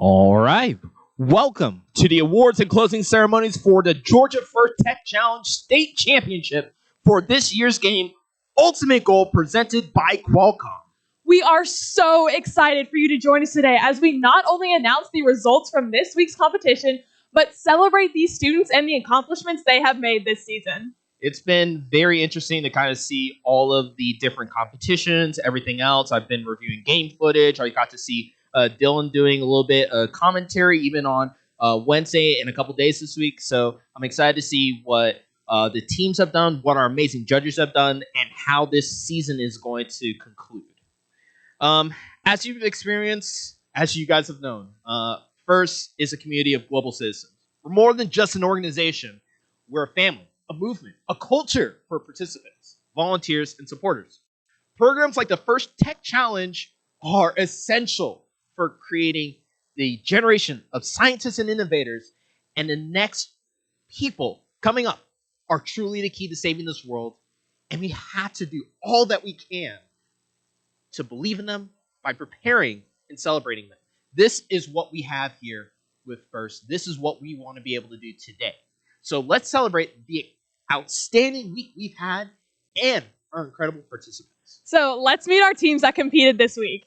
All right. Welcome to the awards and closing ceremonies for the Georgia First Tech Challenge State Championship for this year's game, Ultimate Goal, presented by Qualcomm. We are so excited for you to join us today as we not only announce the results from this week's competition, but celebrate these students and the accomplishments they have made this season. It's been very interesting to kind of see all of the different competitions, everything else. I've been reviewing game footage. I got to see Dylan doing a little bit of commentary even on Wednesday and a couple days this week. So I'm excited to see what the teams have done, what our amazing judges have done, and how this season is going to conclude. As you've experienced, as you guys have known, FIRST is a community of global citizens. We're more than just an organization. We're a family, a movement, a culture for participants, volunteers, and supporters. Programs like the First Tech Challenge are essential for creating the generation of scientists and innovators, and the next people coming up are truly the key to saving this world, and we have to do all that we can to believe in them by preparing and celebrating them. This is what we have here with FIRST. This is what we want to be able to do today. So let's celebrate the outstanding week we've had and our incredible participants. So let's meet our teams that competed this week.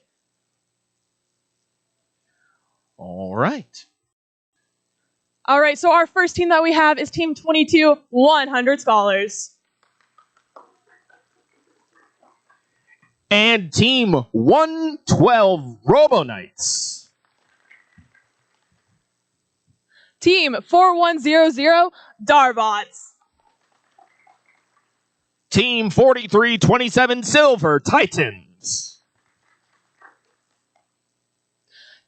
All right. All right, so our first team that we have is Team 22, 100 Scholars. And Team 112, Robo Knights. Team 4100, Darbots. Team 4327, Silver Titans.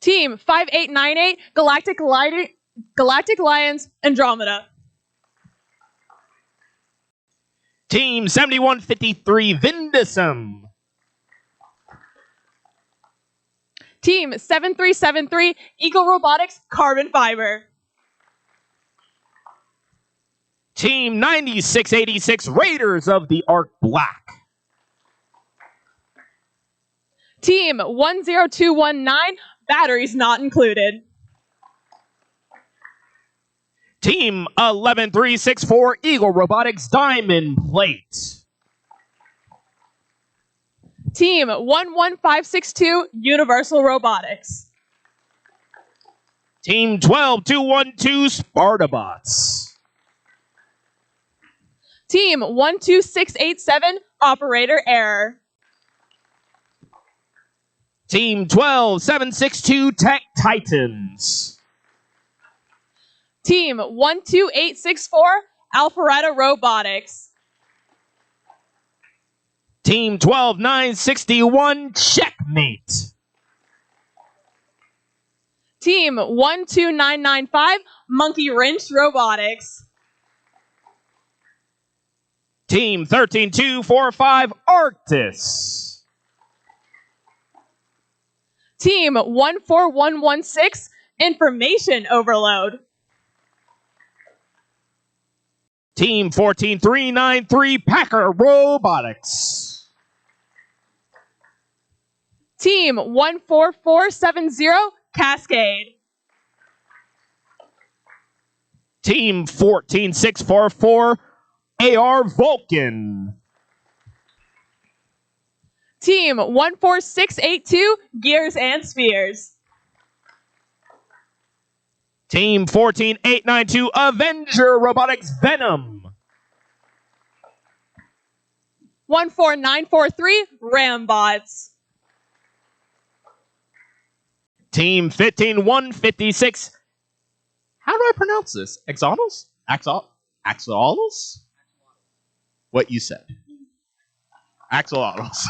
Team 5898, Galactic Lions, Andromeda. Team 7153, Vindicum. Team 7373, Eagle Robotics, Carbon Fiber. Team 9686, Raiders of the Arc Black. Team 10219, Batteries Not Included. Team 11364, Eagle Robotics, Diamond Plate. Team 11562, Universal Robotics. Team 12212, Spartabots. Team 12687, Operator Error. Team 12762, Tech Titans. Team 12864, Alpharetta Robotics. Team 12961, Checkmate. Team 12995, Monkey Wrench Robotics. Team 13245, Arctis. Team 14116, Information Overload. Team 14393, Packer Robotics. Team 14470, Cascade. Team 14644, AR Vulcan. Team 14682, Gears and Spheres. Team 14892, Avenger Robotics Venom. 14943, Rambots. Team 15156. How do I pronounce this? Axolotls? Axolotls? What you said. Axolotls.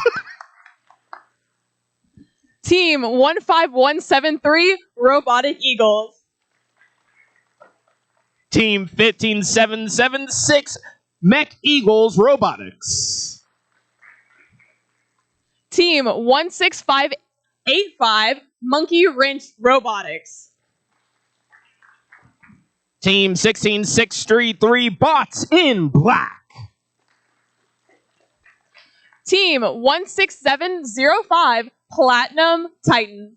Team 15173, Robotic Eagles. Team 15776, Mech Eagles Robotics. Team 16585, Monkey Wrench Robotics. Team 16633, Bots in Black. Team 16705, Platinum Titan.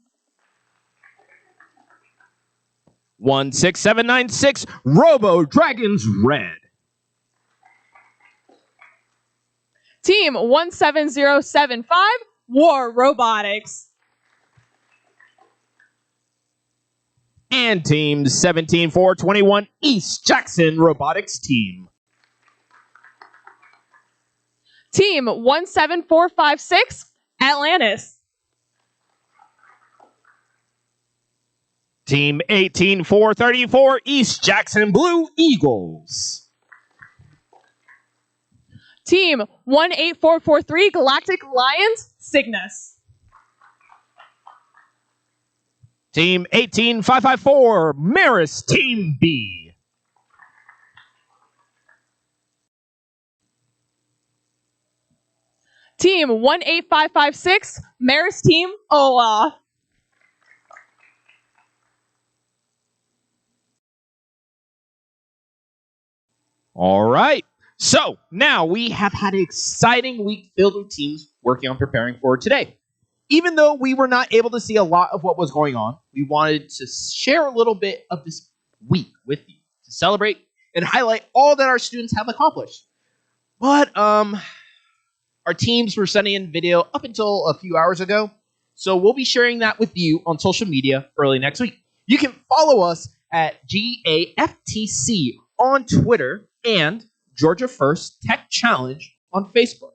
16796 Robo Dragons Red. Team 17075 War Robotics. And Team 17421 East Jackson Robotics Team. Team 17456 Atlantis. Team 18434 East Jackson Blue Eagles. Team 18443 Galactic Lions Cygnus. Team 18554 Maris Team B. Team 18556 Maris Team Olaf. All right. So now we have had an exciting week filled with teams working on preparing for today. Even though we were not able to see a lot of what was going on, we wanted to share a little bit of this week with you to celebrate and highlight all that our students have accomplished. But our teams were sending in video up until a few hours ago, so we'll be sharing that with you on social media early next week. You can follow us at GAFTC on Twitter and Georgia First Tech Challenge on Facebook.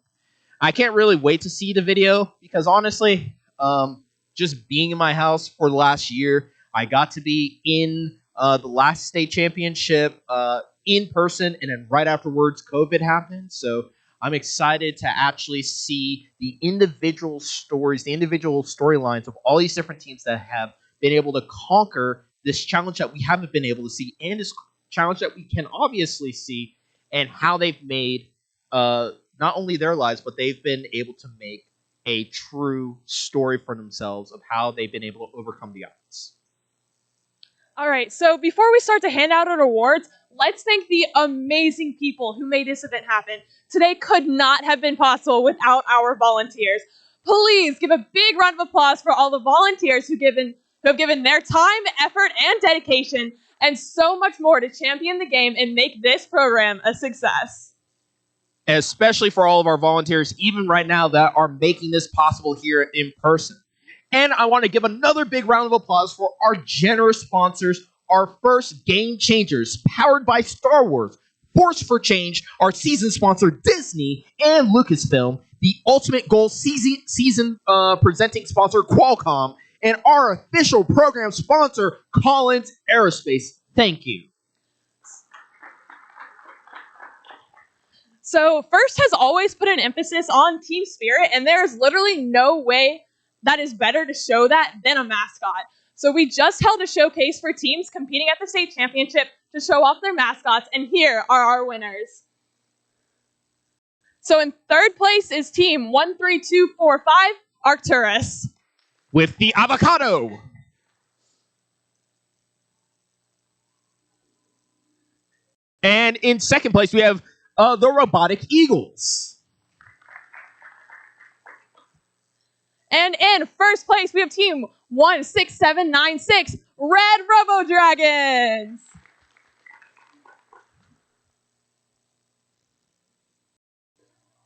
I can't really wait to see the video because honestly, just being in my house for the last year, I got to be in the last state championship in person, and then right afterwards, COVID happened. So I'm excited to actually see the individual stories, the individual storylines of all these different teams that have been able to conquer this challenge that we haven't been able to see, and this challenge that we can obviously see, and how they've made not only their lives, but they've been able to make a true story for themselves of how they've been able to overcome the odds. All right, so before we start to hand out our awards, let's thank the amazing people who made this event happen. Today could not have been possible without our volunteers. Please give a big round of applause for all the volunteers who have given their time, effort, and dedication, and so much more to champion the game and make this program a success. Especially for all of our volunteers, even right now, that are making this possible here in person. And I want to give another big round of applause for our generous sponsors, our first Game Changers, powered by Star Wars, Force for Change, our season sponsor Disney and Lucasfilm, the Ultimate Goal season presenting sponsor Qualcomm, and our official program sponsor Collins Aerospace. Thank you. So First has always put an emphasis on team spirit, and there is literally no way that is better to show that than a mascot. So we just held a showcase for teams competing at the state championship to show off their mascots, and here are our winners. So in third place is team 13245 Arcturus. With the avocado. And in second place, we have the Robotic Eagles. And in first place, we have team 16796, Red Robo Dragons.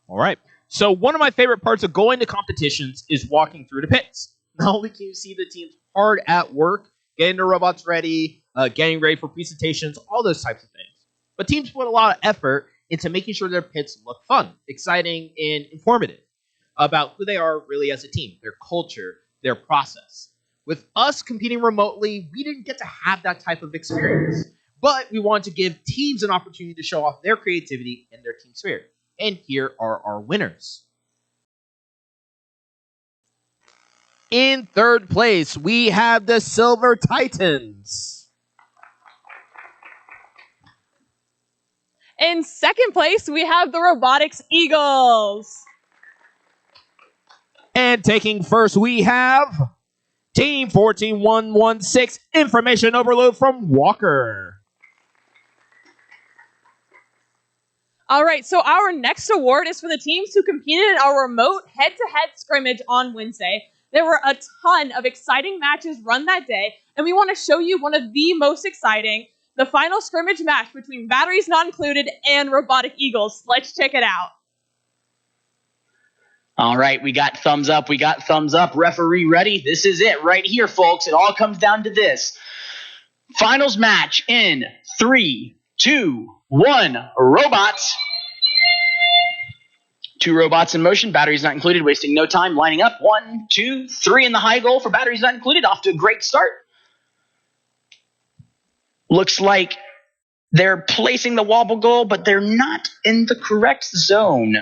All right. So one of my favorite parts of going to competitions is walking through the pits. Not only can you see the teams hard at work, getting the robots ready, getting ready for presentations, all those types of things. But teams put a lot of effort into making sure their pits look fun, exciting, and informative about who they are really as a team, their culture, their process. With us competing remotely, we didn't get to have that type of experience. But we wanted to give teams an opportunity to show off their creativity and their team spirit. And here are our winners. In third place, we have the Silver Titans. In second place, we have the Robotics Eagles. And taking first, we have Team 14116, Information Overload from Walker. All right, so our next award is for the teams who competed in our remote head-to-head scrimmage on Wednesday. There were a ton of exciting matches run that day, and we want to show you one of the most exciting, the final scrimmage match between Batteries Not Included and Robotic Eagles. Let's check it out. All right, we got thumbs up. We got thumbs up. Referee ready? This is it right here, folks. It all comes down to this. Finals match in 3, 2, 1. Robots. 2 robots in motion. Batteries not included. Wasting no time. Lining up. 1, 2, 3 in the high goal for batteries not included. Off to a great start. Looks like they're placing the wobble goal, but they're not in the correct zone.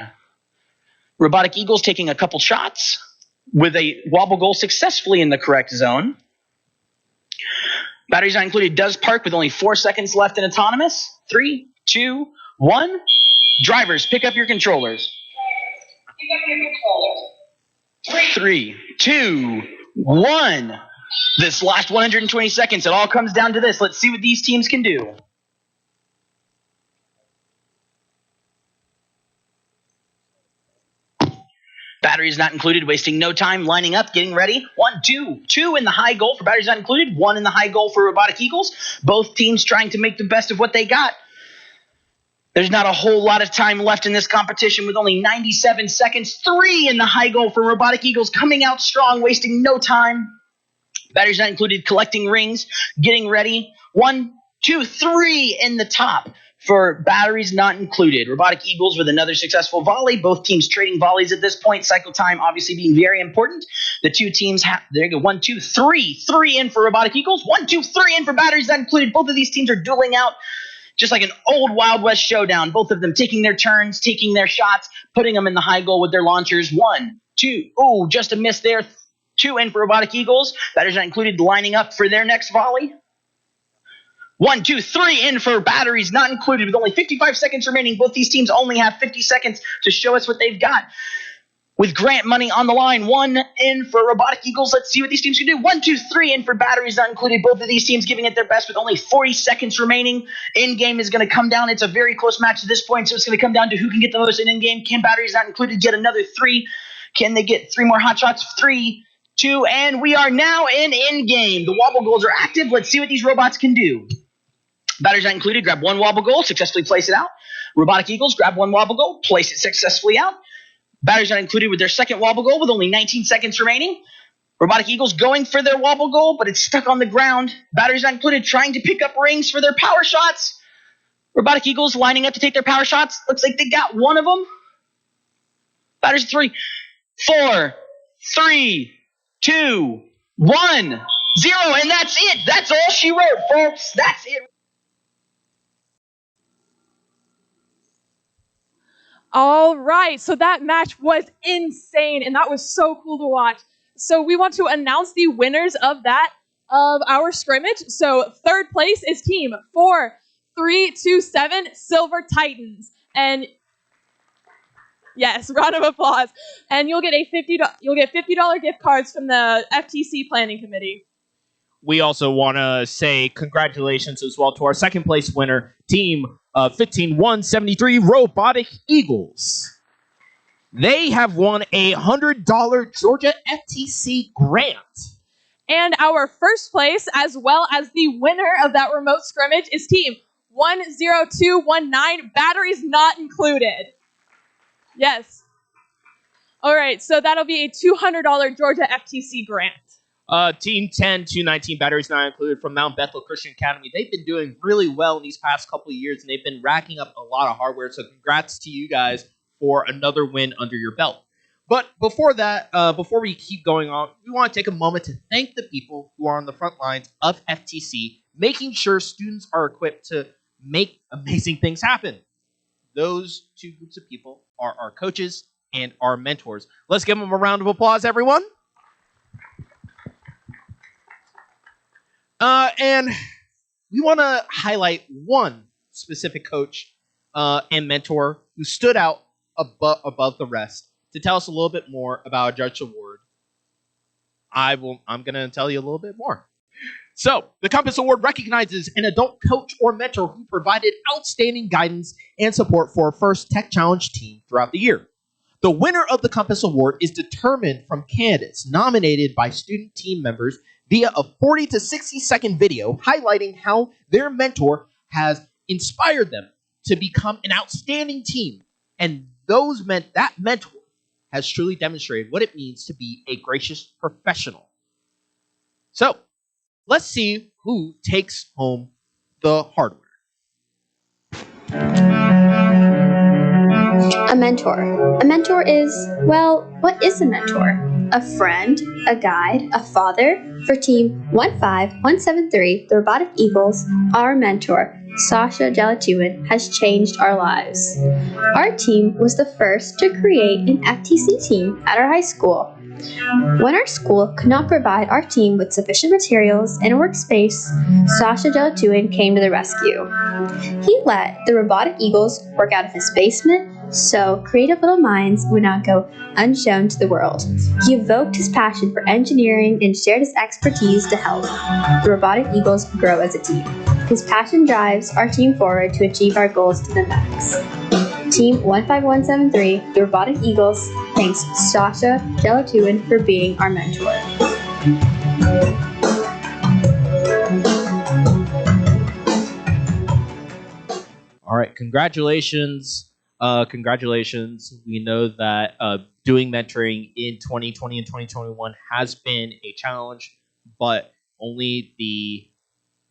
Robotic Eagles taking a couple shots with a wobble goal successfully in the correct zone. Batteries not included does park with only 4 seconds left in autonomous. 3, 2, 1. Drivers, pick up your controllers. 3, 2, 1. This last 120 seconds, it all comes down to this. Let's see what these teams can do. Batteries not included, wasting no time, lining up, getting ready. 1, 2, 2 in the high goal for batteries not included. 1 in the high goal for Robotic Eagles. Both teams trying to make the best of what they got. There's not a whole lot of time left in this competition with only 97 seconds. 3 in the high goal for Robotic Eagles, coming out strong, wasting no time. Batteries not included, collecting rings, getting ready. 1, 2, 3 in the top for batteries not included. Robotic Eagles with another successful volley. Both teams trading volleys at this point. Cycle time obviously being very important. The two teams have, there you go, 1, 2, 3. 3 in for Robotic Eagles. 1, 2, 3 in for batteries not included. Both of these teams are dueling out just like an old Wild West showdown. Both of them taking their turns, taking their shots, putting them in the high goal with their launchers. 1, 2. Oh, just a miss there. 2 in for Robotic Eagles. Batteries not included, lining up for their next volley. 1, 2, 3 in for batteries not included with only 55 seconds remaining. Both these teams only have 50 seconds to show us what they've got. With grant money on the line, 1 in for Robotic Eagles. Let's see what these teams can do. 1, 2, 3 in for batteries not included. Both of these teams giving it their best with only 40 seconds remaining. In-game is going to come down. It's a very close match at this point, so it's going to come down to who can get the most in-game. Can batteries not included get another 3? Can they get 3 more hot shots? 3, 2, and we are now in-game. The wobble goals are active. Let's see what these robots can do. Batteries not included, grab 1 wobble goal, successfully place it out. Robotic Eagles, grab 1 wobble goal, place it successfully out. Batteries not included with their second wobble goal with only 19 seconds remaining. Robotic Eagles going for their wobble goal, but it's stuck on the ground. Batteries not included trying to pick up rings for their power shots. Robotic Eagles lining up to take their power shots. Looks like they got one of them. Batteries 3, 4, 3, 2, 1, 0, and that's it. That's all she wrote, folks. That's it. All right, so that match was insane, and that was so cool to watch. So we want to announce the winners of our scrimmage. So third place is team 4327 Silver Titans, and yes, round of applause. And you'll get $50 gift cards from the FTC Planning Committee. We also want to say congratulations as well to our second place winner, team 15173 Robotic Eagles. They have won a $100 Georgia FTC grant. And our first place, as well as the winner of that remote scrimmage, is team 10219 Batteries Not Included. Yes. All right, so that'll be a $200 Georgia FTC grant. Team 10219 Batteries Not Included from Mount Bethel Christian Academy. They've been doing really well in these past couple of years, and they've been racking up a lot of hardware. So congrats to you guys for another win under your belt. But before that, before we keep going on, we want to take a moment to thank the people who are on the front lines of FTC, making sure students are equipped to make amazing things happen. Those two groups of people are our coaches and our mentors. Let's give them a round of applause, everyone. And we want to highlight one specific coach and mentor who stood out above the rest to tell us a little bit more about Judge Award. I'm going to tell you a little bit more. So, the Compass Award recognizes an adult coach or mentor who provided outstanding guidance and support for our first Tech Challenge team throughout the year. The winner of the Compass Award is determined from candidates nominated by student team members via a 40 to 60-second video highlighting how their mentor has inspired them to become an outstanding team. And that mentor has truly demonstrated what it means to be a gracious professional. So, let's see who takes home the hardware. A mentor. A mentor is, well, what is a mentor? A friend, a guide, a father. For Team 15173, the Robotic Eagles, our mentor, Sasha Jalatuin, has changed our lives. Our team was the first to create an FTC team at our high school. When our school could not provide our team with sufficient materials and a workspace, Sasha Jalatuin came to the rescue. He let the Robotic Eagles work out of his basement, so creative little minds would not go unshown to the world. He evoked his passion for engineering and shared his expertise to help the Robotic Eagles grow as a team. His passion drives our team forward to achieve our goals to the max. Team 15173, the Robotic Eagles, thanks Sasha Jalatuin for being our mentor. All right, congratulations. Congratulations. We know that doing mentoring in 2020 and 2021 has been a challenge, but only the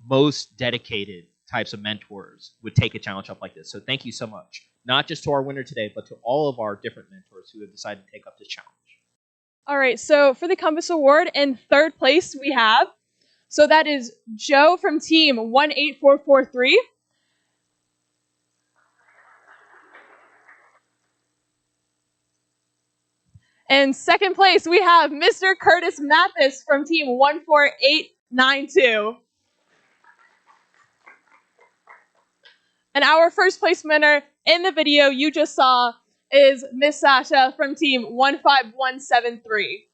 most dedicated types of mentors would take a challenge up like this. So thank you so much. Not just to our winner today, but to all of our different mentors who have decided to take up this challenge. All right, so for the Compass Award, in third place we have, so that is Joe from Team 18443. In second place, we have Mr. Curtis Mathis from Team 14892. And our first place winner in the video you just saw is Miss Sasha from Team 15173.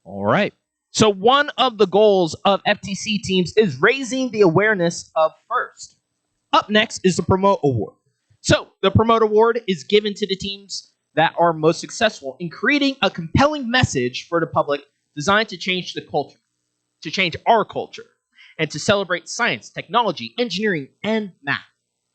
All right. So one of the goals of FTC teams is raising the awareness of FIRST. Up next is the Promote Award. So the Promote Award is given to the teams that are most successful in creating a compelling message for the public designed to change the culture, to change our culture, and to celebrate science, technology, engineering, and math.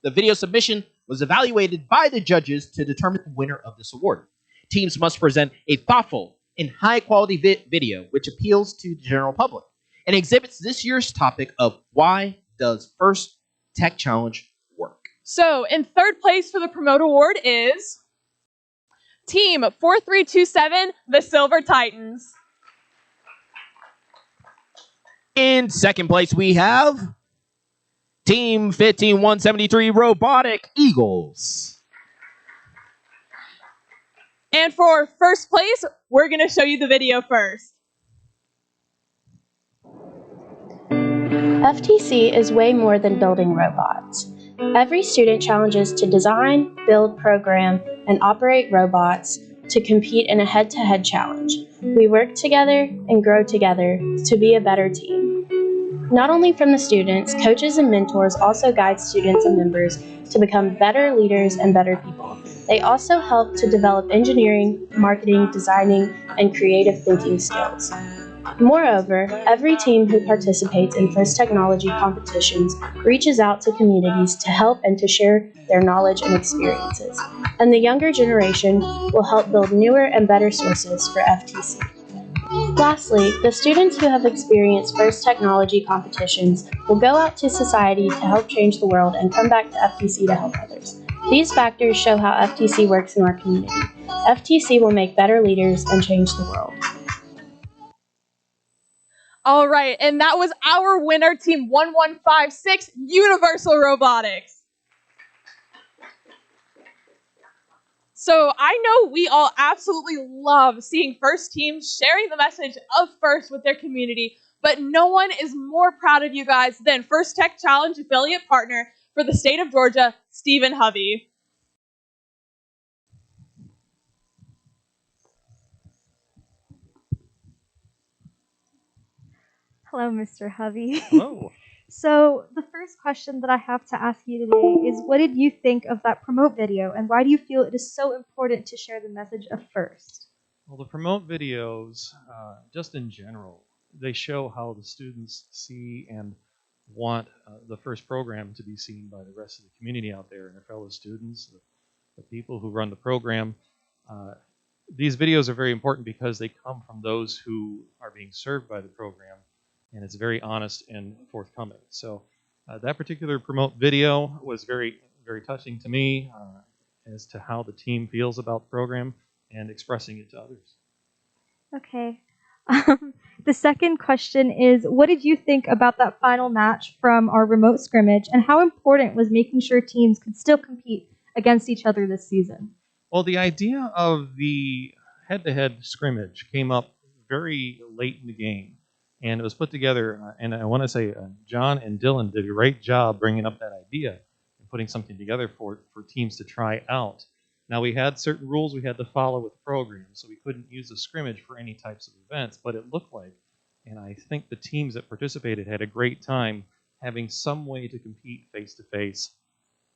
The video submission was evaluated by the judges to determine the winner of this award. Teams must present a thoughtful and high-quality video which appeals to the general public and exhibits this year's topic of why does FIRST Tech Challenge work? So in third place for the Promote Award is Team 4327, the Silver Titans. In second place, we have Team 15173 Robotic Eagles. And for first place, we're going to show you the video first. FTC is way more than building robots. Every student challenges to design, build, program, and operate robots to compete in a head-to-head challenge. We work together and grow together to be a better team. Not only from the students, coaches and mentors also guide students and members to become better leaders and better people. They also help to develop engineering, marketing, designing, and creative thinking skills. Moreover, every team who participates in FIRST technology competitions reaches out to communities to help and to share their knowledge and experiences. And the younger generation will help build newer and better sources for FTC. Lastly, the students who have experienced FIRST technology competitions will go out to society to help change the world and come back to FTC to help others. These factors show how FTC works in our community. FTC will make better leaders and change the world. All right, and that was our winner, Team 1156, Universal Robotics. So I know we all absolutely love seeing FIRST teams sharing the message of FIRST with their community, but no one is more proud of you guys than FIRST Tech Challenge affiliate partner for the state of Georgia, Stephen Hovey. Hello, Mr. Hovey. Hello. So the first question that I have to ask you today is, what did you think of that promote video, and why do you feel it is so important to share the message of FIRST? Well, the promote videos, just in general, they show how the students see and want the FIRST program to be seen by the rest of the community out there and their fellow students, the people who run the program. These videos are very important because they come from those who are being served by the program, and it's very honest and forthcoming. So that particular promote video was very, very touching to me as to how the team feels about the program and expressing it to others. Okay. The second question is, what did you think about that final match from our remote scrimmage, and how important was making sure teams could still compete against each other this season? Well, the idea of the head-to-head scrimmage came up very late in the game, and it was put together, and I want to say John and Dylan did a great job bringing up that idea and putting something together for teams to try out. Now, we had certain rules we had to follow with the program, so we couldn't use the scrimmage for any types of events, but it looked like, and I think the teams that participated had a great time having some way to compete face-to-face,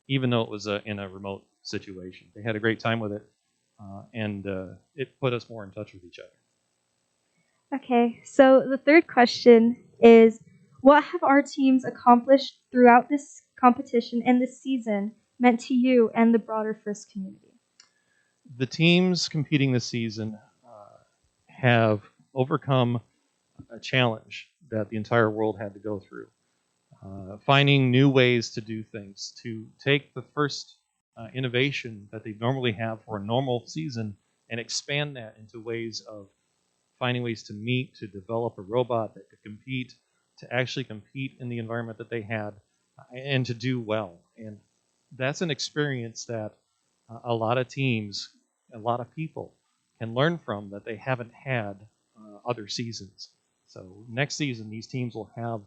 even though it was in a remote situation. They had a great time with it, and it put us more in touch with each other. Okay, so the third question is, what have our teams accomplished throughout this competition and this season meant to you and the broader FIRST community? The teams competing this season have overcome a challenge that the entire world had to go through. Finding new ways to do things, to take the FIRST innovation that they normally have for a normal season and expand that into ways of finding ways to meet, to develop a robot that could compete, to actually compete in the environment that they had, and to do well. And that's an experience that a lot of teams, a lot of people can learn from that they haven't had other seasons. So next season, these teams will have,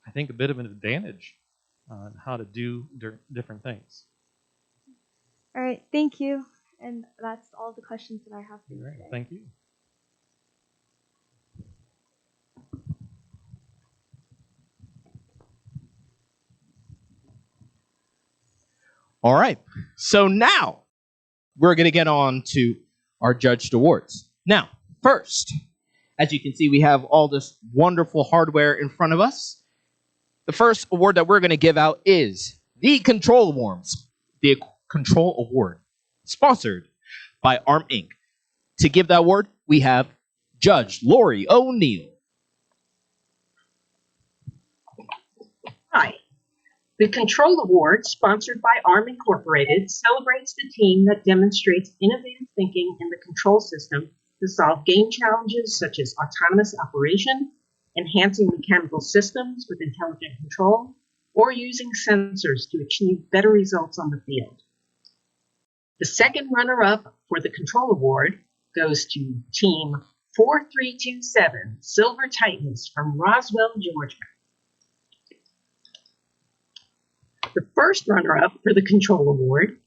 I think, a bit of an advantage on how to do different things. All right, thank you. And that's all the questions that I have for you today. Thank you. All right. So now we're going to get on to our judged awards. Now, first, as you can see, we have all this wonderful hardware in front of us. The first award that we're going to give out is the Control Awards. The Control Award, sponsored by ARM Inc. To give that award, we have Judge Lori O'Neill. Hi. The Control Award, sponsored by ARM Incorporated, celebrates the team that demonstrates innovative thinking in the control system to solve game challenges such as autonomous operation, enhancing mechanical systems with intelligent control, or using sensors to achieve better results on the field. The second runner-up for the Control Award goes to Team 4327 Silver Titans from Roswell, Georgia. The first runner-up for the Control Award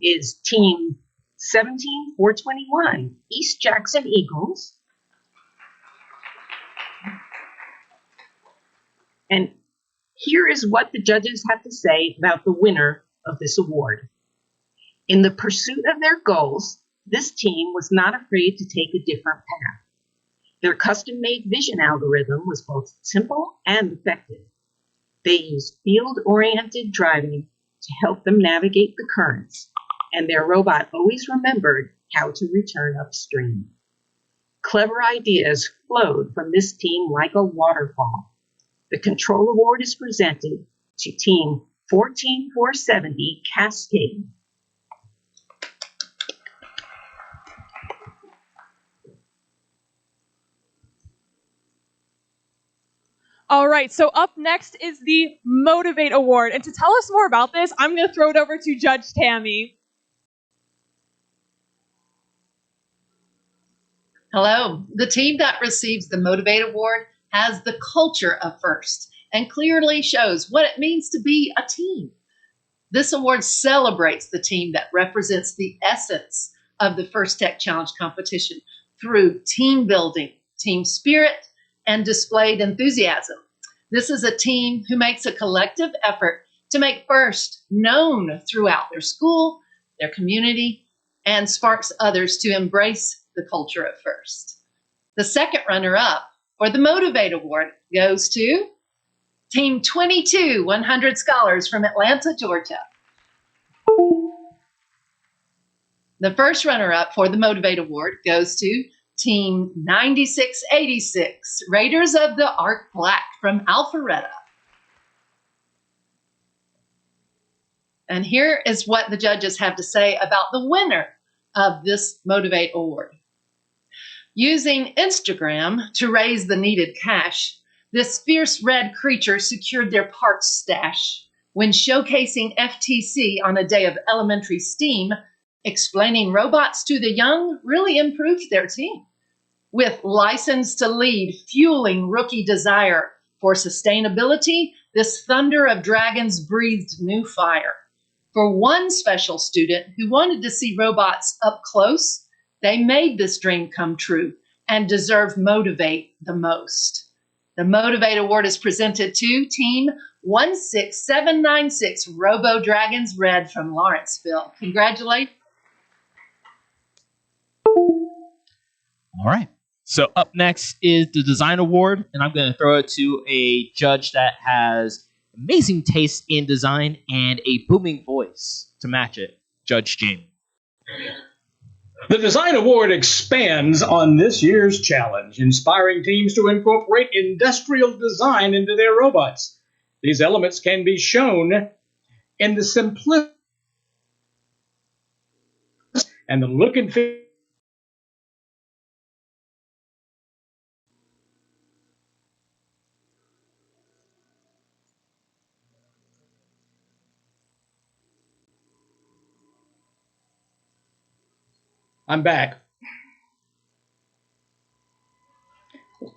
is Team 17421 East Jackson Eagles. And here is what the judges have to say about the winner of this award. In the pursuit of their goals, this team was not afraid to take a different path. Their custom-made vision algorithm was both simple and effective. They used field-oriented driving to help them navigate the currents, and their robot always remembered how to return upstream. Clever ideas flowed from this team like a waterfall. The Control Award is presented to Team 14470 Cascade. All right, so up next is the Motivate Award. And to tell us more about this, I'm going to throw it over to Judge Tammy. Hello. The team that receives the Motivate Award has the culture of FIRST and clearly shows what it means to be a team. This award celebrates the team that represents the essence of the FIRST Tech Challenge competition through team building, team spirit, and displayed enthusiasm. This is a team who makes a collective effort to make FIRST known throughout their school, their community, and sparks others to embrace the culture of FIRST. The second runner-up for the Motivate Award goes to Team 22 100 Scholars from Atlanta, Georgia. The first runner-up for the Motivate Award goes to Team 9686, Raiders of the Arc Black from Alpharetta. And here is what the judges have to say about the winner of this Motivate Award. Using Instagram to raise the needed cash, this fierce red creature secured their parts stash when showcasing FTC on a day of elementary STEAM. Explaining robots to the young really improved their team. With license to lead fueling rookie desire for sustainability, this thunder of dragons breathed new fire. For one special student who wanted to see robots up close, they made this dream come true and deserve Motivate the most. The Motivate Award is presented to Team 16796 Robo Dragons Red from Lawrenceville. Congratulations. All right. So up next is the Design Award, and I'm going to throw it to a judge that has amazing taste in design and a booming voice to match it, Judge Jamie. The Design Award expands on this year's challenge, inspiring teams to incorporate industrial design into their robots. These elements can be shown in the simplicity and the look and feel. I'm back. All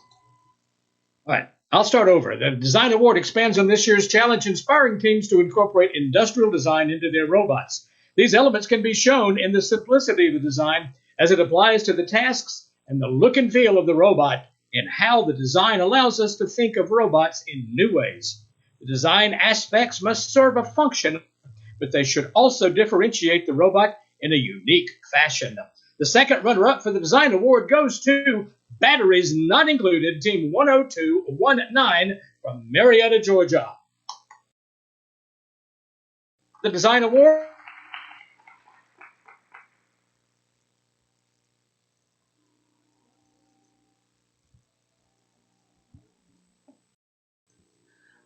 right, I'll start over. The Design Award expands on this year's challenge, inspiring teams to incorporate industrial design into their robots. These elements can be shown in the simplicity of the design as it applies to the tasks and the look and feel of the robot, and how the design allows us to think of robots in new ways. The design aspects must serve a function, but they should also differentiate the robot in a unique fashion. The second runner-up for the Design Award goes to Batteries Not Included, Team 10219 from Marietta, Georgia. The Design Award.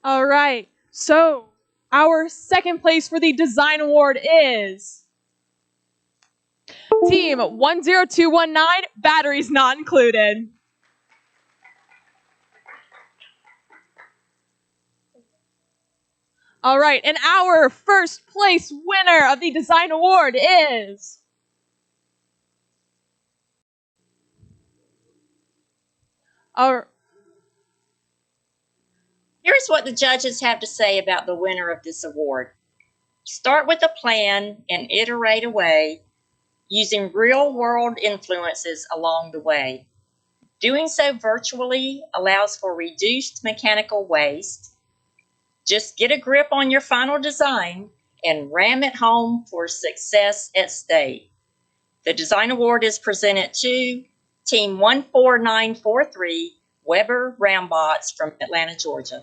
All right. So our second place for the Design Award is Team 10219, Batteries Not Included. All right, and our first place winner of the Design Award is Here's what the judges have to say about the winner of this award. Start with a plan and iterate away, using real-world influences along the way. Doing so virtually allows for reduced mechanical waste. Just get a grip on your final design and ram it home for success at stake. The Design Award is presented to Team 14943, Weber Rambots from Atlanta, Georgia.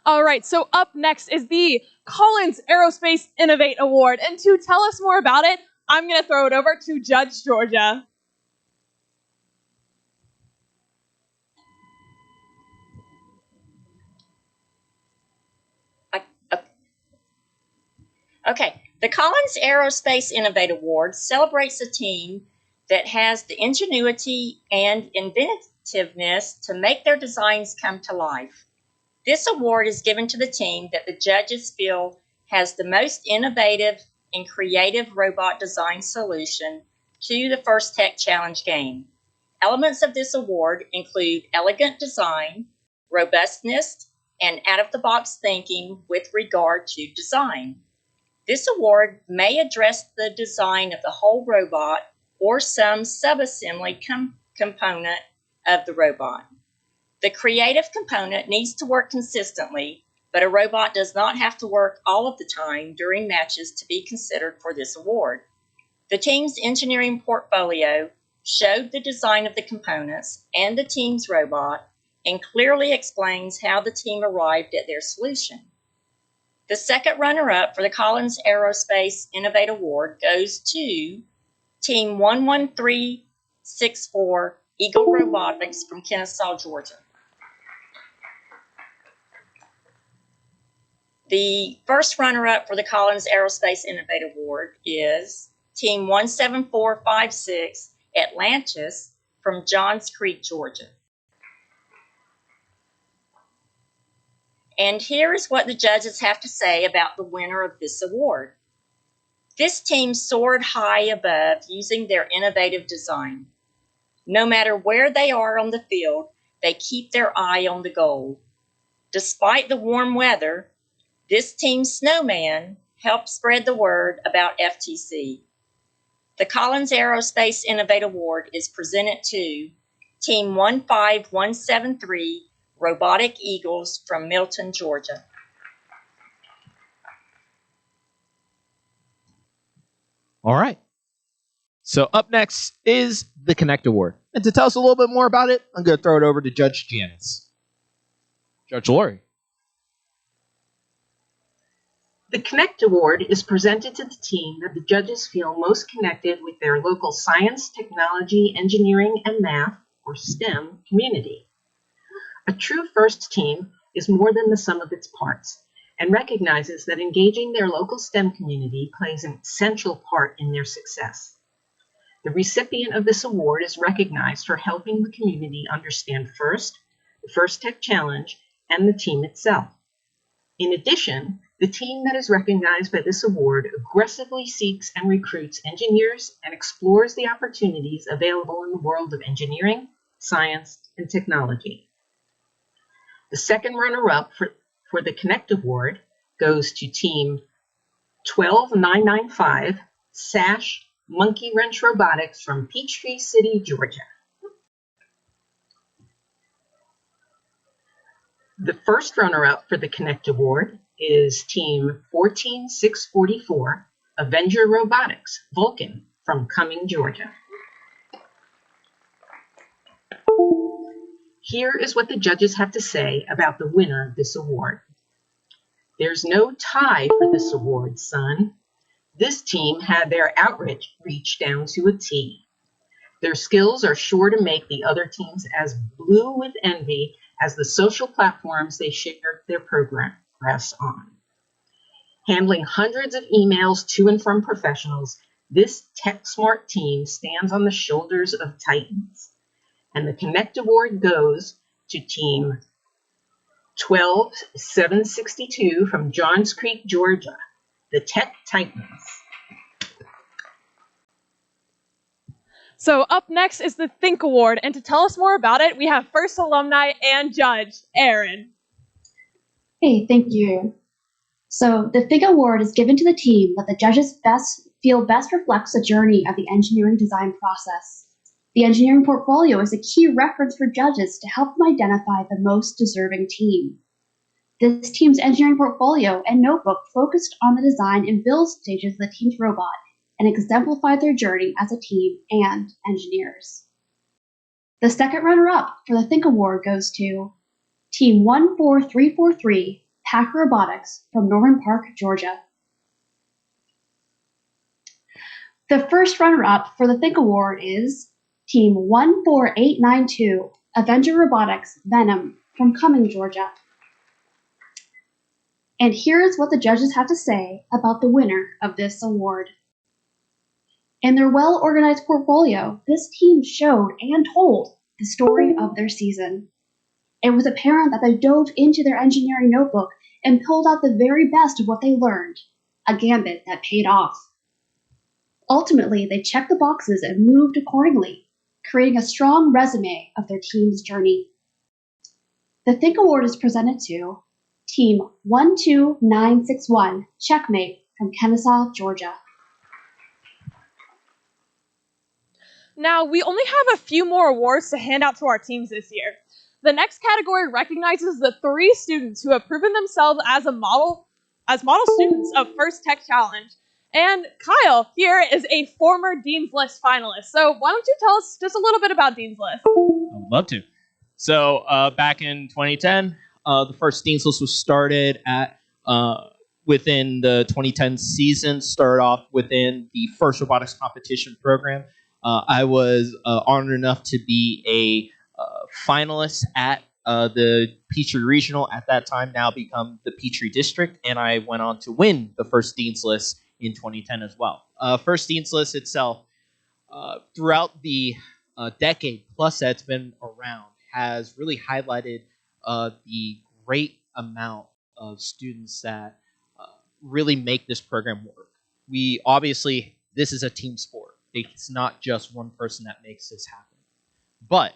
All right, so up next is the Collins Aerospace Innovate Award. And to tell us more about it, I'm going to throw it over to Judge Georgia. Okay, the Collins Aerospace Innovate Award celebrates a team that has the ingenuity and inventiveness to make their designs come to life. This award is given to the team that the judges feel has the most innovative and creative robot design solution to the First Tech Challenge game. Elements of this award include elegant design, robustness, and out-of-the-box thinking with regard to design. This award may address the design of the whole robot or some subassembly component of the robot. The creative component needs to work consistently, but a robot does not have to work all of the time during matches to be considered for this award. The team's engineering portfolio showed the design of the components and the team's robot and clearly explains how the team arrived at their solution. The second runner-up for the Collins Aerospace Innovate Award goes to Team 11364 Eagle Robotics from Kennesaw, Georgia. The first runner-up for the Collins Aerospace Innovate Award is Team 17456 Atlantis from Johns Creek, Georgia. And here is what the judges have to say about the winner of this award. This team soared high above using their innovative design. No matter where they are on the field, they keep their eye on the goal. Despite the warm weather, this team's snowman helped spread the word about FTC. The Collins Aerospace Innovate Award is presented to Team 15173 Robotic Eagles from Milton, Georgia. All right. So up next is the Connect Award. And to tell us a little bit more about it, I'm going to throw it over to Judge Janice. Judge Lori. The Connect Award is presented to the team that the judges feel most connected with their local science, technology, engineering, and math, or STEM, community. A true FIRST team is more than the sum of its parts and recognizes that engaging their local STEM community plays an essential part in their success. The recipient of this award is recognized for helping the community understand FIRST, the FIRST Tech Challenge, and the team itself. In addition, the team that is recognized by this award aggressively seeks and recruits engineers and explores the opportunities available in the world of engineering, science, and technology. The second runner-up for the Connect Award goes to Team 12995 SASH Monkey Wrench Robotics from Peachtree City, Georgia. The first runner-up for the Connect Award is Team 14644 Avenger Robotics, Vulcan from Cumming, Georgia. Here is what the judges have to say about the winner of this award. There's no tie for this award, son. This team had their outreach down to a T. Their skills are sure to make the other teams as blue with envy as the social platforms they share their progress on. Handling hundreds of emails to and from professionals, this tech-smart team stands on the shoulders of titans. And the Connect Award goes to Team 12762 from Johns Creek, Georgia, the Tech Titans. So up next is the Think Award, and to tell us more about it, we have first alumni and judge, Aaron. Hey, thank you. So the Think Award is given to the team that the judges feel best reflects the journey of the engineering design process. The engineering portfolio is a key reference for judges to help them identify the most deserving team. This team's engineering portfolio and notebook focused on the design and build stages of the team's robot and exemplified their journey as a team and engineers. The second runner-up for the Think Award goes to Team 14343 Pack Robotics from Norman Park, Georgia. The first runner-up for the Think Award is Team 14892 Avenger Robotics Venom from Cumming, Georgia. And here's what the judges have to say about the winner of this award. In their well-organized portfolio, this team showed and told the story of their season. It was apparent that they dove into their engineering notebook and pulled out the very best of what they learned, a gambit that paid off. Ultimately, they checked the boxes and moved accordingly, creating a strong resume of their team's journey. The Think Award is presented to Team 12961 Checkmate from Kennesaw, Georgia. Now, we only have a few more awards to hand out to our teams this year. The next category recognizes the 3 students who have proven themselves as model students of First Tech Challenge. And Kyle here is a former Dean's List finalist. So why don't you tell us just a little bit about Dean's List? I would love to. So back in 2010, the first Dean's List was started at within the 2010 season, started off within the first robotics competition program. I was honored enough to be a finalist at the Peachtree Regional at that time, now become the Peachtree District, and I went on to win the first Dean's List in 2010 as well. First Dean's List itself, throughout the decade plus that's been around, has really highlighted the great amount of students that really make this program work. We obviously, this is a team sport. It's not just one person that makes this happen. But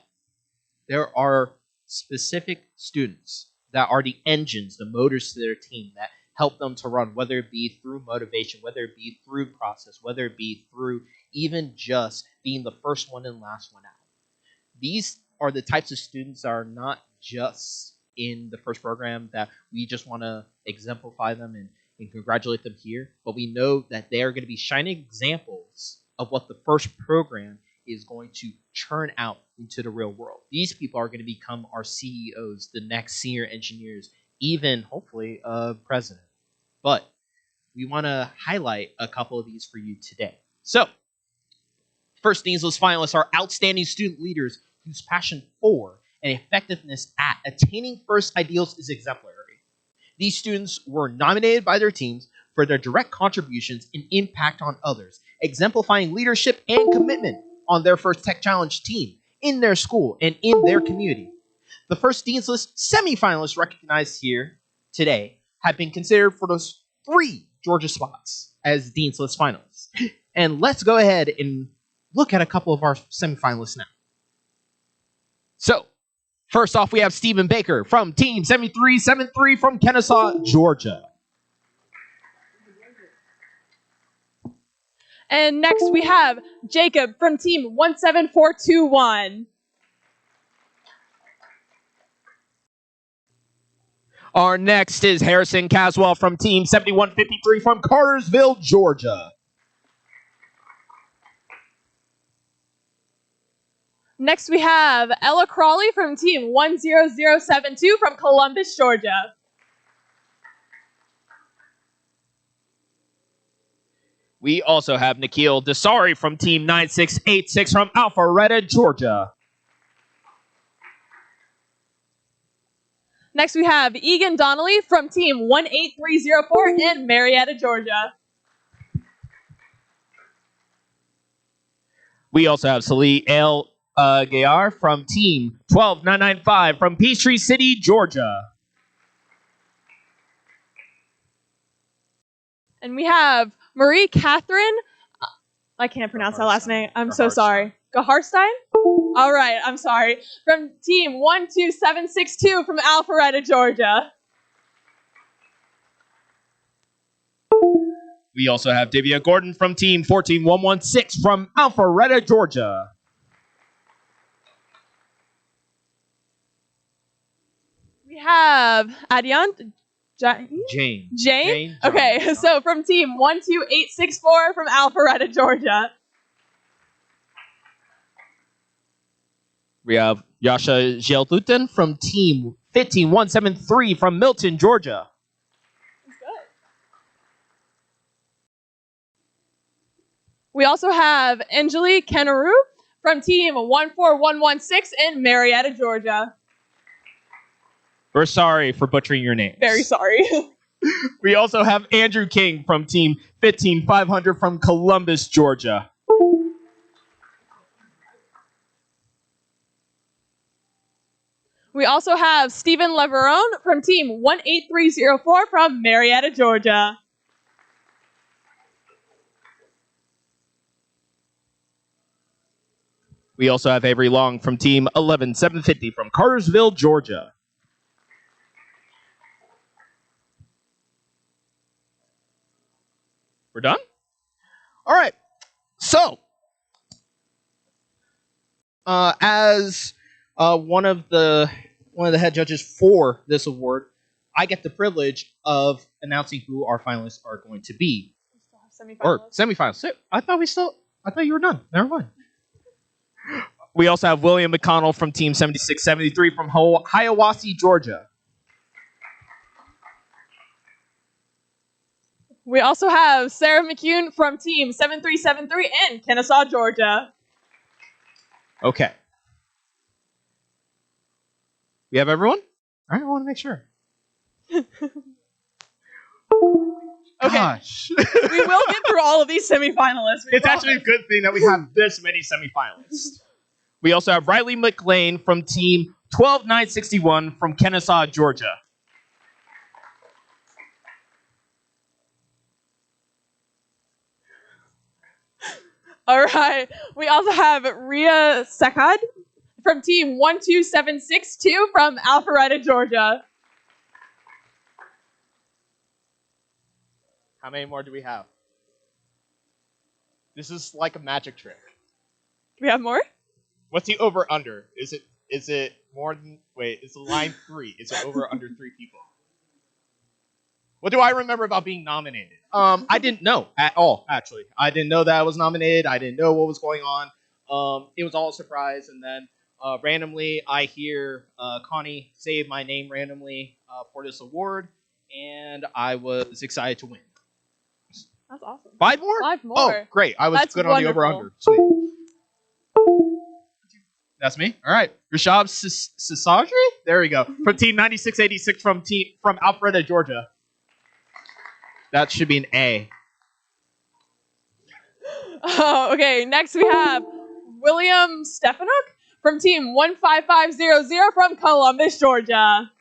there are specific students that are the engines, the motors to their team that help them to run, whether it be through motivation, whether it be through process, whether it be through even just being the first one in, last one out. These are the types of students that are not just in the first program that we just want to exemplify them and congratulate them here, but we know that they are going to be shining examples of what the first program is going to churn out into the real world. These people are going to become our CEOs, the next senior engineers, even hopefully president. But we want to highlight a couple of these for you today. So, first Dean's List finalists are outstanding student leaders whose passion for and effectiveness at attaining first ideals is exemplary. These students were nominated by their teams for their direct contributions and impact on others, exemplifying leadership and commitment on their First Tech Challenge team, in their school, and in their community. The first Dean's List semifinalists recognized here today have been considered for those 3 Georgia spots as Dean's List finalists. And let's go ahead and look at a couple of our semifinalists now. So, first off, we have Stephen Baker from Team 7373 from Kennesaw, Georgia. And next we have Jacob from Team 17421. Our next is Harrison Caswell from Team 7153 from Cartersville, Georgia. Next we have Ella Crawley from Team 10072 from Columbus, Georgia. We also have Nikhil Desari from Team 9686 from Alpharetta, Georgia. Next we have Egan Donnelly from Team 18304 in Marietta, Georgia. We also have Salih El Gayar from Team 12995 from Peachtree City, Georgia. And we have Marie Catherine, I can't pronounce that last name, I'm so sorry. Gaharstein? All right, I'm sorry. From Team 12762 from Alpharetta, Georgia. We also have Divya Gordon from Team 14116 from Alpharetta, Georgia. We have Adiant Jane? Okay, so from Team 12864 from Alpharetta, Georgia. We have Yasha Geldutin from Team 15173 from Milton, Georgia. We also have Angelique Kenaroo from Team 14116 in Marietta, Georgia. We're sorry for butchering your name. Very sorry. We also have Andrew King from Team 15500 from Columbus, Georgia. We also have Stephen Leverone from Team 18304 from Marietta, Georgia. We also have Avery Long from Team 11750 from Cartersville, Georgia. We're done? All right. So, as one of the head judges for this award, I get the privilege of announcing who our finalists are going to be. We still have Or semifinalists. semifinals. I thought you were done. Never mind. We also have William McConnell from Team 7673 from Hiawassee, Georgia. We also have Sarah McCune from Team 7373 in Kennesaw, Georgia. Okay. We have everyone? All right, I want to make sure. Okay. Gosh. We will get through all of these semifinalists. It's actually a good thing that we have this many semifinalists. We also have Riley McLean from Team 12961 from Kennesaw, Georgia. All right. We also have Ria Sekad from Team 12762 from Alpharetta, Georgia. How many more do we have? This is like a magic trick. Do we have more? What's the over-under? Is it more than... Wait, it's line 3. Is it over or under 3 people? What do I remember about being nominated? I didn't know at all, actually. I didn't know that I was nominated. I didn't know what was going on. It was all a surprise. And then randomly, I hear Connie say my name randomly for this award. And I was excited to win. That's awesome. 5 more? 5 more. Oh, great. I was That's good wonderful. on the over-under. Sweet. That's me. All right. Rashab Sisajri? There we go. From Team 9686 from Alpharetta, Georgia. That should be an A. Oh, okay. Next we have William Stefanuk from Team 15500 from Columbus, Georgia.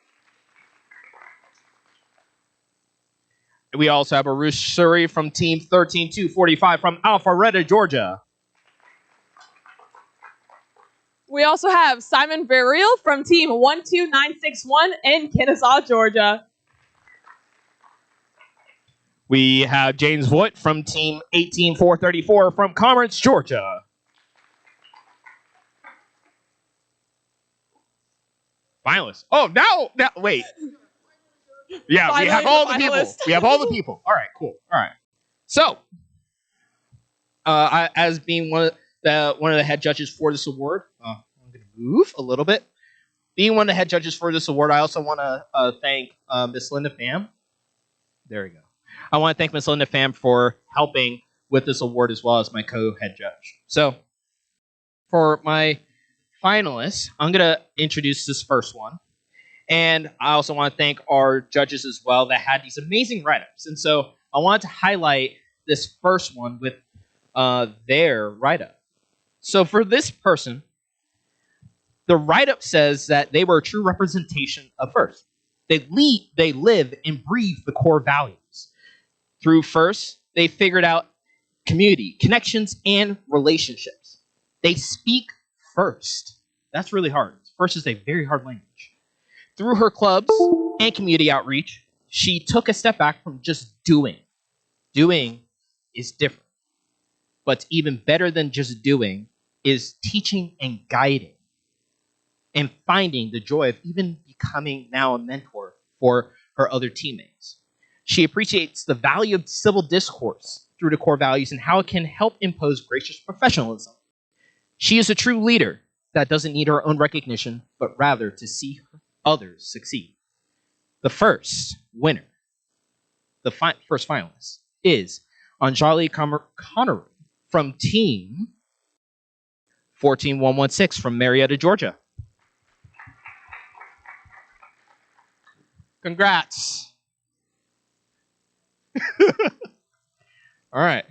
We also have Arush Suri from Team 13245 from Alpharetta, Georgia. We also have Simon Veriel from Team 12961 in Kennesaw, Georgia. We have James Voigt from Team 18434 from Commerce, Georgia. Finalists. Oh, now, wait. Yeah, Finally, we have all the the people. finalists. We have all the people. All right, cool. All right. So, as being one of the head judges for this award, I'm going to move a little bit. Being one of the head judges for this award, I also want to thank Miss Linda Pham. There we go. I want to thank Miss Linda Pham for helping with this award as well as my co-head judge. So, for my finalists, I'm going to introduce this first one. And I also want to thank our judges as well that had these amazing write-ups. And so I wanted to highlight this first one with their write-up. So for this person, the write-up says that they were a true representation of FIRST. They live and breathe the core values. Through FIRST, they figured out community, connections, and relationships. They speak FIRST. That's really hard. FIRST is a very hard language. Through her clubs and community outreach, she took a step back from just doing. Doing is different. But even better than just doing is teaching and guiding and finding the joy of even becoming now a mentor for her other teammates. She appreciates the value of civil discourse through the core values and how it can help impose gracious professionalism. She is a true leader that doesn't need her own recognition, but rather to see others succeed. The first winner, the first finalist, is Anjali Connery from Team 14116 from Marietta, Georgia. Congrats. All right.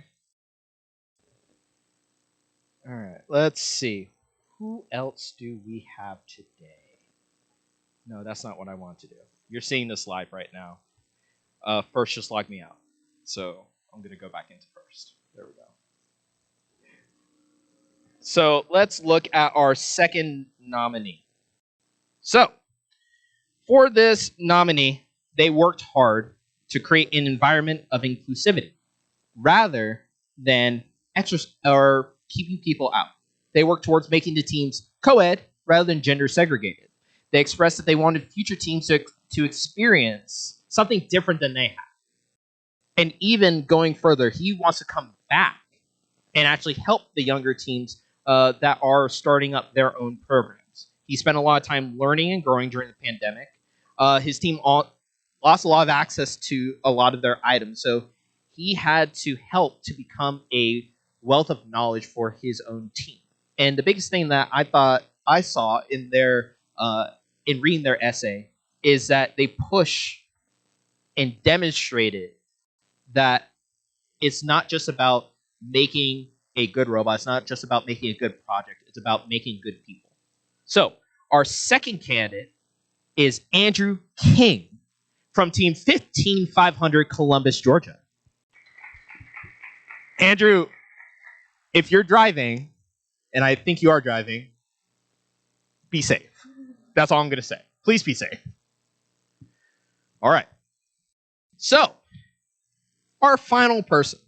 All right. Let's see. Who else do we have today? No, that's not what I want to do. You're seeing this live right now. First, just log me out. So I'm going to go back into first. There we go. So let's look at our second nominee. So for this nominee, they worked hard to create an environment of inclusivity rather than keeping people out. They worked towards making the teams co-ed rather than gender segregated. They expressed that they wanted future teams to experience something different than they had. And even going further, he wants to come back and actually help the younger teams that are starting up their own programs. He spent a lot of time learning and growing during the pandemic. His team lost a lot of access to a lot of their items, so he had to help to become a wealth of knowledge for his own team. And the biggest thing that I thought I saw in their in reading their essay is that they push and demonstrated that it's not just about making a good robot. It's not just about making a good project. It's about making good people. So our second candidate is Andrew King from Team 15500 Columbus, Georgia. Andrew, if you're driving, and I think you are driving, be safe. That's all I'm going to say. Please be safe. All right. So, our final person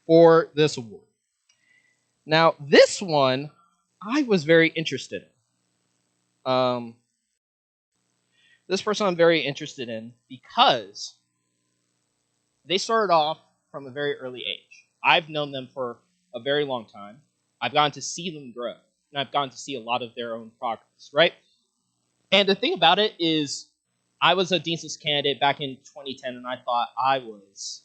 for this award. Now, this one I was very interested in. This person I'm very interested in because they started off from a very early age. I've known them for a very long time. I've gotten to see them grow, and I've gotten to see a lot of their own progress, right? And the thing about it is, I was a Dean's List candidate back in 2010, and I thought I was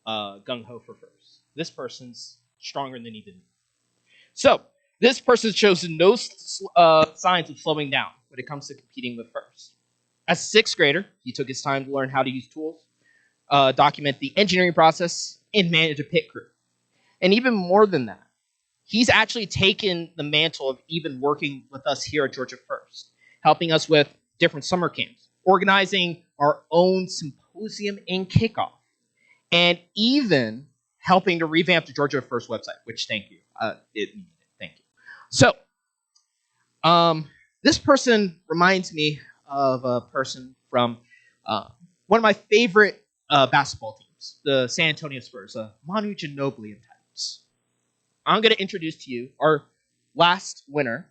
gung-ho for first. This person's stronger than even me. So, this person shows no signs of slowing down when it comes to competing with first. As a sixth grader, he took his time to learn how to use tools, document the engineering process, and manage a pit crew. And even more than that, he's actually taken the mantle of even working with us here at Georgia First, helping us with different summer camps, organizing our own symposium and kickoff, and even helping to revamp the Georgia First website, which thank you. Thank you. So, this person reminds me of a person from one of my favorite basketball teams, the San Antonio Spurs, Manu Ginobili types. I'm going to introduce to you our last winner,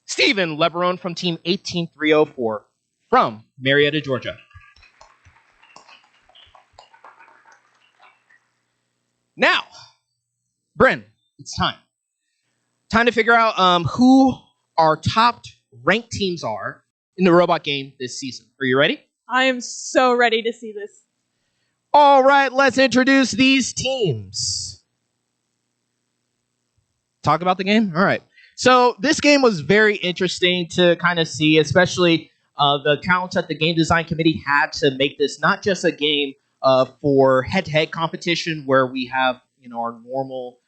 Steven Leverone from Team 18304 from Marietta, Georgia. Now, Bryn, it's time. Time to figure out who our top ranked teams are in the robot game this season. Are you ready? I am so ready to see this. All right, let's introduce these teams. Talk about the game? All right. So this game was very interesting to kind of see, especially the talents that the game design committee had to make this not just a game for head-to-head competition where we have our normal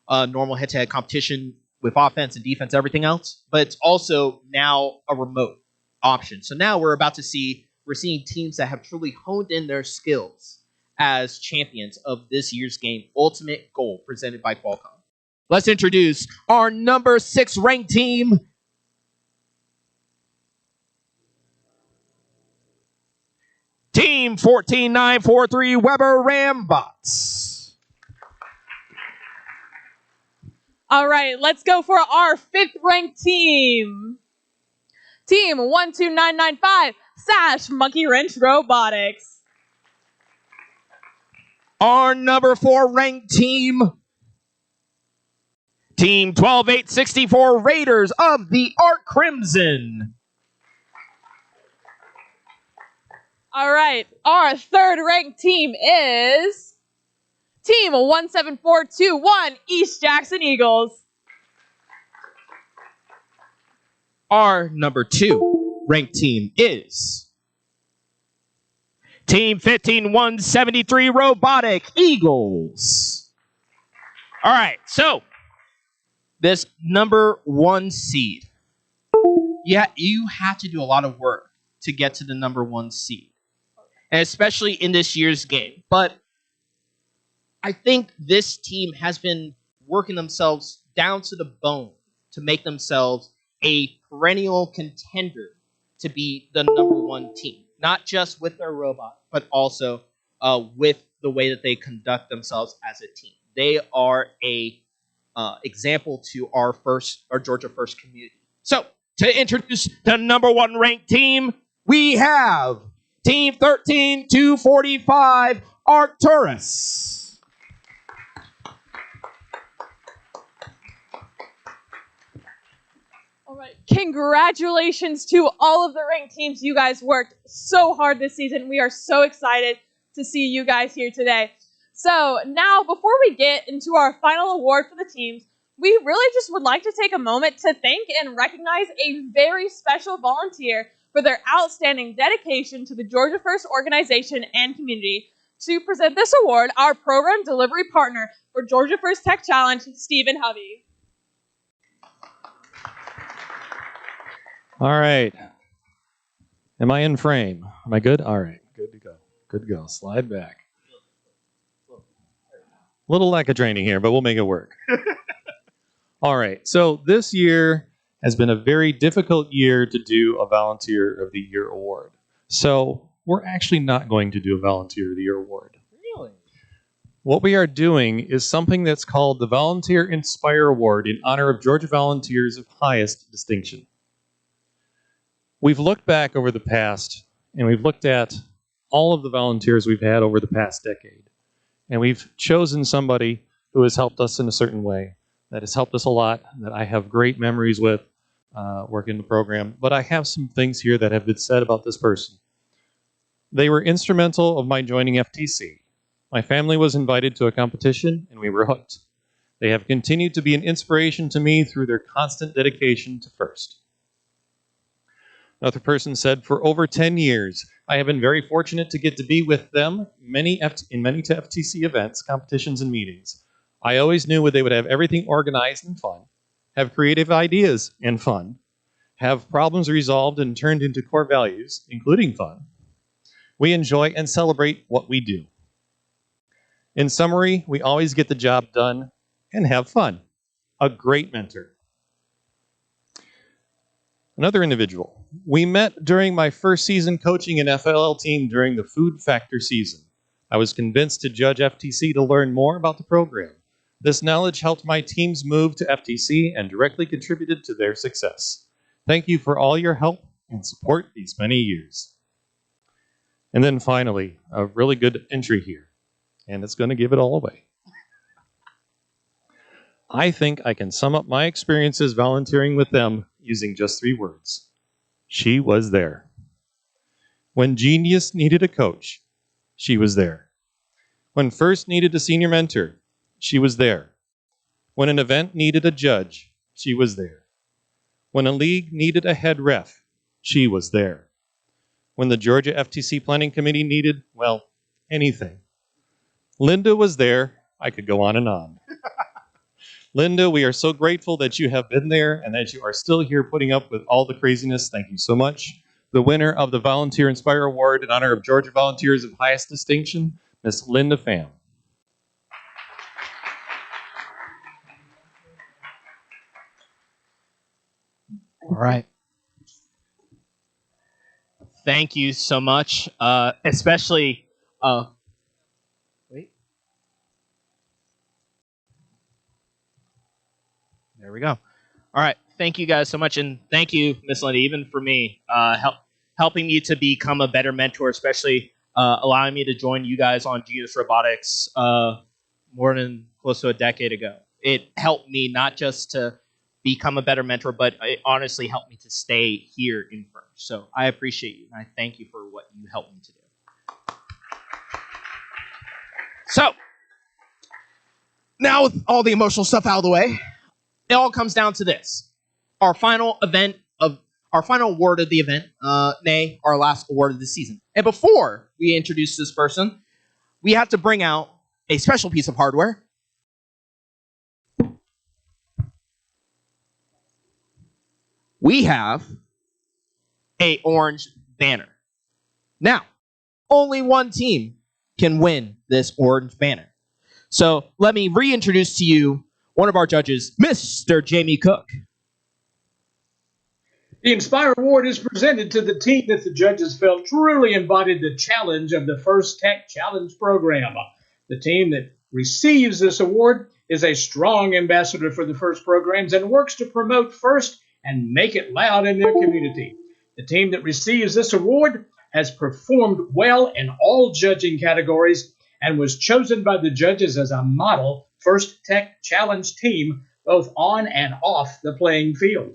head-to-head competition with offense and defense, everything else, but it's also now a remote option. So now we're seeing teams that have truly honed in their skills as champions of this year's game, Ultimate Goal, presented by Qualcomm. Let's introduce our number 6 ranked team, Team 14943 Weber Rambots. All right, let's go for our 5th ranked team. Team 12995 Sash Monkey Wrench Robotics. Our number 4 ranked team, Team 12864 Raiders of the Arc Crimson. All right, our 3rd ranked team is Team 17421 East Jackson Eagles. Our number 2 ranked team is Team 15173 Robotic Eagles. All right, so this number 1 seed. Yeah, you have to do a lot of work to get to the number 1 seed, and especially in this year's game. But I think this team has been working themselves down to the bone to make themselves a perennial contender to be the number 1 team. Not just with their robot, but also with the way that they conduct themselves as a team. They are a example to our Georgia First community. So to introduce the number 1 ranked team, we have Team 13245 Arcturus. All right. Congratulations to all of the ranked teams. You guys worked so hard this season. We are so excited to see you guys here today. So now, before we get into our final award for the teams, we really just would like to take a moment to thank and recognize a very special volunteer for their outstanding dedication to the Georgia First organization and community. To present this award, our program delivery partner for Georgia First Tech Challenge, Stephen Hovey. All right. Am I in frame? Am I good? All right. Good to go. Good to go. Slide back. A little lack of training here, but we'll make it work. All right. So this year has been a very difficult year to do a Volunteer of the Year award. So we're actually not going to do a Volunteer of the Year award. Really? What we are doing is something that's called the Volunteer Inspire Award in honor of Georgia volunteers of highest distinction. We've looked back over the past, and we've looked at all of the volunteers we've had over the past decade. And we've chosen somebody who has helped us in a certain way, that has helped us a lot, that I have great memories with working the program. But I have some things here that have been said about this person. They were instrumental of my joining FTC. My family was invited to a competition, and we were hooked. They have continued to be an inspiration to me through their constant dedication to First. Another person said, for over 10 years, I have been very fortunate to get to be with them in many FTC events, competitions, and meetings. I always knew they would have everything organized and fun, have creative ideas and fun, have problems resolved and turned into core values, including fun. We enjoy and celebrate what we do. In summary, we always get the job done and have fun. A great mentor. Another individual. We met during my first season coaching an FLL team during the Food Factor season. I was convinced to judge FTC to learn more about the program. This knowledge helped my teams move to FTC and directly contributed to their success. Thank you for all your help and support these many years. And then finally, a really good entry here, and it's going to give it all away. I think I can sum up my experiences volunteering with them using just 3 words. She was there. When Genius needed a coach, she was there. When First needed a senior mentor, she was there. When an event needed a judge, she was there. When a league needed a head ref, she was there. When the Georgia FTC Planning Committee needed, well, anything. Linda was there. I could go on and on. Linda, we are so grateful that you have been there and that you are still here putting up with all the craziness. Thank you so much. The winner of the Volunteer Inspire Award in honor of Georgia volunteers of highest distinction, Miss Linda Pham. All right. Thank you so much, especially. Wait. There we go. All right. Thank you guys so much, and thank you, Miss Linda, even for me, helping me to become a better mentor, especially allowing me to join you guys on Genius Robotics more than close to a decade ago. It helped me not just to become a better mentor, but it honestly helped me to stay here in First. So I appreciate you, and I thank you for what you helped me to do. So now with all the emotional stuff out of the way, it all comes down to this. Our final award of the event, nay, our last award of the season. And before we introduce this person, we have to bring out a special piece of hardware. We have a orange banner. Now, only one team can win this orange banner. So let me reintroduce to you one of our judges, Mr. Jamie Cook. The Inspire Award is presented to the team that the judges felt truly embodied the challenge of the First Tech Challenge program. The team that receives this award is a strong ambassador for the FIRST programs and works to promote FIRST and make it loud in their community. The team that receives this award has performed well in all judging categories and was chosen by the judges as a model FIRST Tech Challenge team, both on and off the playing field.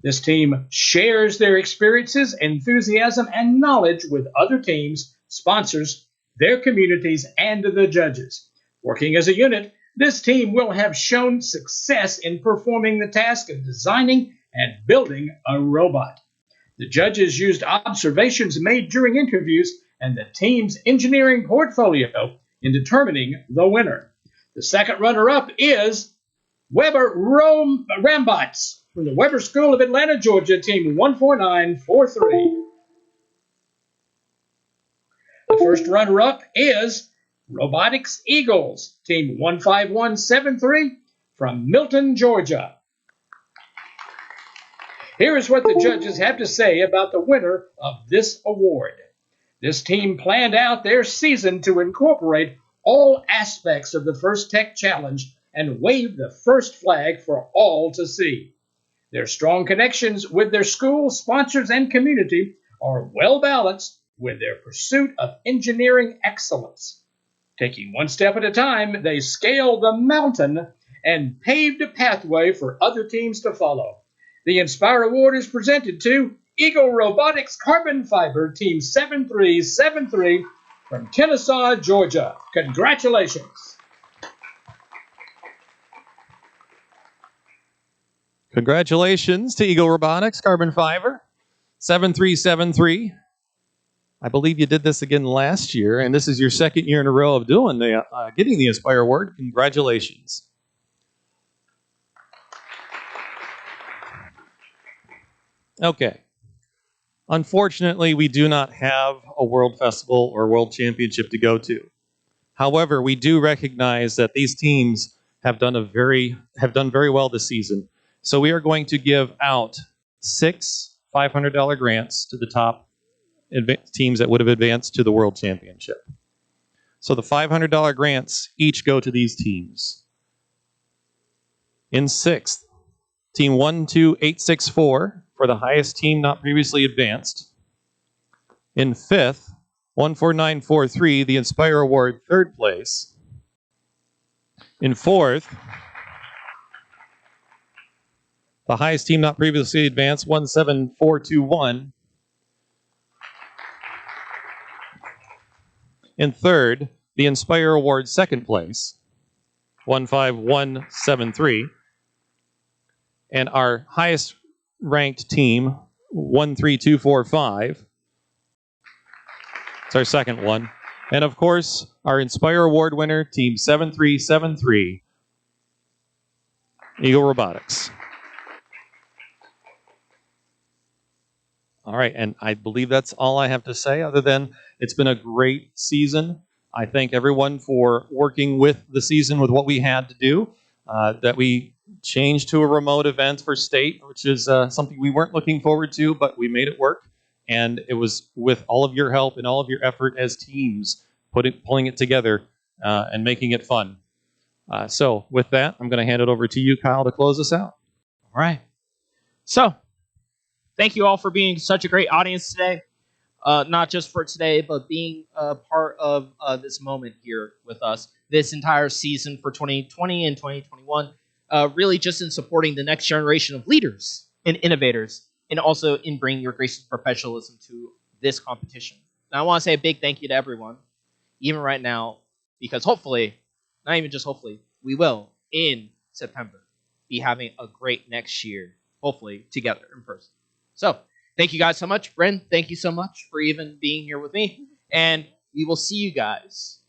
This team shares their experiences, enthusiasm, and knowledge with other teams, sponsors, their communities, and the judges. Working as a unit, this team will have shown success in performing the task of designing and building a robot. The judges used observations made during interviews and the team's engineering portfolio in determining the winner. The second runner-up is Weber Rambots from the Weber School of Atlanta, Georgia, Team 14943. The first runner-up is Robotic Eagles, Team 15173 from Milton, Georgia. Here is what the judges have to say about the winner of this award. This team planned out their season to incorporate all aspects of the FIRST Tech Challenge and wave the FIRST flag for all to see. Their strong connections with their school, sponsors, and community are well balanced with their pursuit of engineering excellence. Taking one step at a time, they scaled the mountain and paved a pathway for other teams to follow. The Inspire Award is presented to Eagle Robotics Carbon Fiber Team 7373 from Kennesaw, Georgia. Congratulations. Congratulations to Eagle Robotics Carbon Fiber 7373. I believe you did this again last year, and this is your second year in a row of doing getting the Inspire Award. Congratulations. Okay. Unfortunately, we do not have a World Festival or World Championship to go to. However, we do recognize that these teams have done very well this season. So we are going to give out 6 $500 grants to the top teams that would have advanced to the World Championship. So the $500 grants each go to these teams. In 6th, Team 12864 for the highest team not previously advanced. In 5th, 14943, the Inspire Award, 3rd place. In 4th, the highest team not previously advanced, 17421. In 3rd, the Inspire Award, 2nd place, 15173. And our highest ranked team, 13245. It's our second one. And of course, our Inspire Award winner, Team 7373, Eagle Robotics. All right, and I believe that's all I have to say, other than it's been a great season. I thank everyone for working with the season with what we had to do, that we changed to a remote event for state, which is something we weren't looking forward to, but we made it work. And it was with all of your help and all of your effort as teams, pulling it together and making it fun. So with that, I'm going to hand it over to you, Kyle, to close us out. All right. So, thank you all for being such a great audience today. Not just for today, but being a part of this moment here with us this entire season for 2020 and 2021. Really just in supporting the next generation of leaders and innovators, and also in bringing your gracious professionalism to this competition. Now, I want to say a big thank you to everyone, even right now, because hopefully, not even just hopefully, we will, in September, be having a great next year, hopefully, together in person. So, thank you guys so much. Bren, thank you so much for even being here with me. And we will see you guys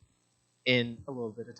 in a little bit of time.